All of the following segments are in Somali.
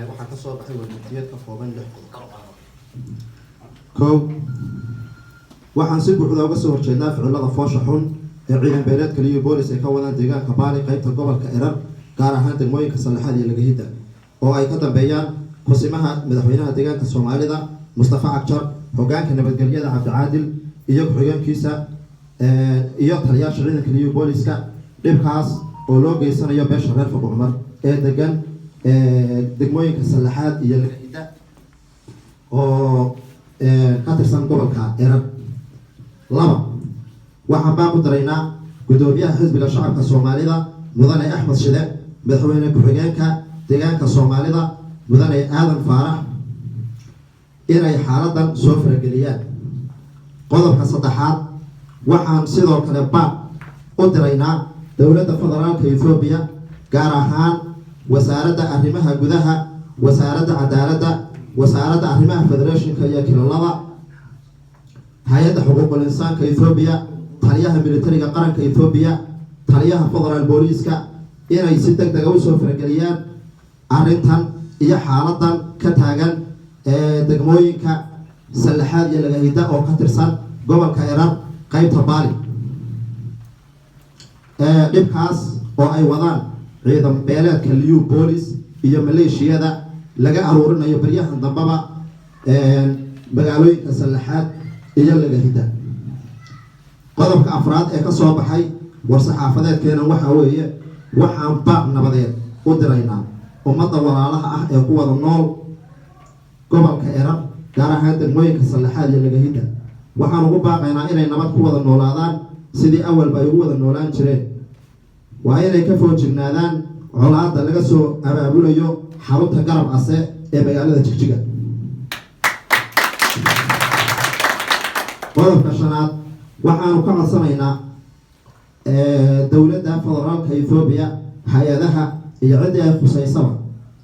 waxaan ka soo baxay warmutiyad ka kooban 6 waxaan si buuxda uga soo horjeednaa ficilada foosha xun ee ciidan beeleedka iyo boolis ay ka wadaan deegaanka Baali qaybta gobolka Erar gaar ahaan degmooyinka Salaxad iyo Lagahida oo ay ka dambeeyaan qosimaha madaxweynaha deegaanka Soomaalida Mustafa Akjar hogaanka nabadgelyada Cabdi Caadil iyo ku-xigeenkiisa iyo taliyaasha ciidanka iyo booliska dhibkaas oo loo geysanayo beesha reer Faqo Cumar ee degan degmooyinka Salaxad iyo Lagahida oo ka tirsan gobolka Erar waxaan baa ku daraynaa gudoomiyaha xisbiga shacabka Soomaalida mudane Axmed Shide madaxweyne ku-xigeenka deegaanka Soomaalida mudane Aadan Faarax inay xaaladan soo farageliyaan qodobka saddexaad waxaan sidoo kale baa u diraynaa dowladda federaalka Itoobiya gaar ahaan wasaaradda arrimaha gudaha wasaaradda cadaaladda wasaaradda arrimaha federationka iyo kilalada hay'adda xuquuqul insaanka Itoobiya taliyaha militariga qaranka Itoobiya taliyaha federal booliska inay si degdeg ah u soo farageliyaan arrintan iyo xaaladan ka taagan degmooyinka Salaxad iyo Lagahida oo ka tirsan gobolka Erar qaybta Baali dhibkaas oo ay wadaan ciidan beeleedka liyu boolis iyo maleeshiyada laga aruurinayo baryahan dambaba magaalooyinka Salaxad iyo Lagahida qodobka afraad ee ka soo baxay war-saxaafadeedkeena waxa weeye waxaan baaq nabadeed u diraynaa ummadda walaalaha ah ee ku wada nool gobolka Erar gaar ahaan degmooyinka Salaxad iyo Lagahida waxaan ugu baaqaynaa inay nabad ku wada noolaadaan sidii awalba ay ugu wada noolaan jireen waa inay ka foojignaadaan colaadda laga soo abaabulayo xarunta garab case ee magaalada Jigjiga qodobka shanaad waxaanu ka codsanaynaa dowladda federaalka Itoobiya hay'adaha iyo cidda ay khuseysaba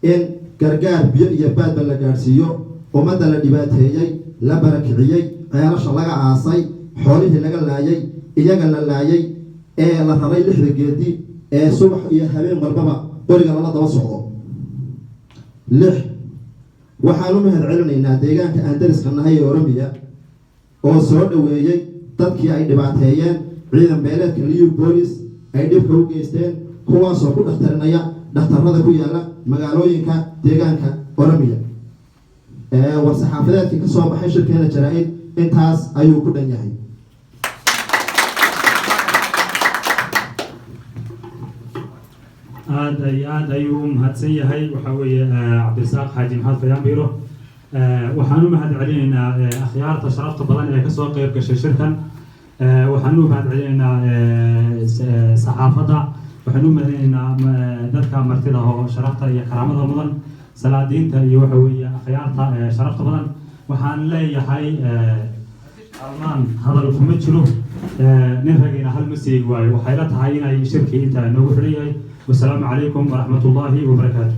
in gargaar biyo iyo baadba la gaarsiiyo ummadda la dhibaateeyay la barakiciyay ceelasha laga aasay xoolihii laga laayay iyaga la laayay ee la rabay 6 geedi ee subax iyo habeen walbaba qoriga la daba socdo 6 waxaan u mahad celinaynaa deegaanka aan dariska nahay ee Oromiya oo soo dhaweeyay dadkii ay dhibaateeyeen ciidan beeleedka liyu boolis ay dhibka u geysteen kuwaas oo ku dhakhtarinaya dhakhtarada ku yaala magaalooyinka deegaanka Oromiya war-saxaafadeedkii ka soo baxay shirkeena jaraa'id intaas ayuu ku dhan yahay aad ayuu mahadsan yahay waxa weeye Cabdirasaaq Xaaji Maxamed Fayaan Biiro waxaan u mahad celinaynaa akhyaarta sharafta badan ee ka soo qayb gashay shirkan waxaan u mahad celinaynaa saxaafadda waxaan u mahad celinaynaa dadka martida oo sharafta iyo karaamada mudan salaadiinta iyo waxa weeye akhyaarta sharafta badan waxaan leeyahay almaan hadal kuma jiro nin ragina hal masiig waayo waxay la tahay inay shirkii inta noogu xiran yahay والسلام عليكم ورحمة الله وبركاته.